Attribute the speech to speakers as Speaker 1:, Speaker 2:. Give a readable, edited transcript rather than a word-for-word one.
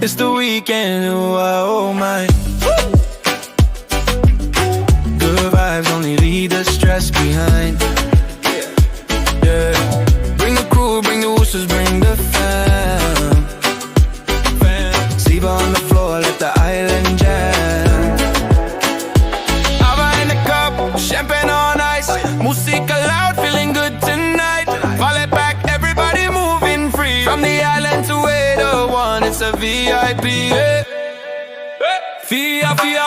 Speaker 1: It's the weekend, oh my. Good vibes only leave the stress behind. Yeah. Bring the crew, bring the usos, bring the fam. Sleep on the floor, let the island jam. Ava in the cup, champagne on ice. Musica loud, feeling good tonight. Falē back, everybody moving free. From the island to where the one, it's a VIP. Yeah. Fiafia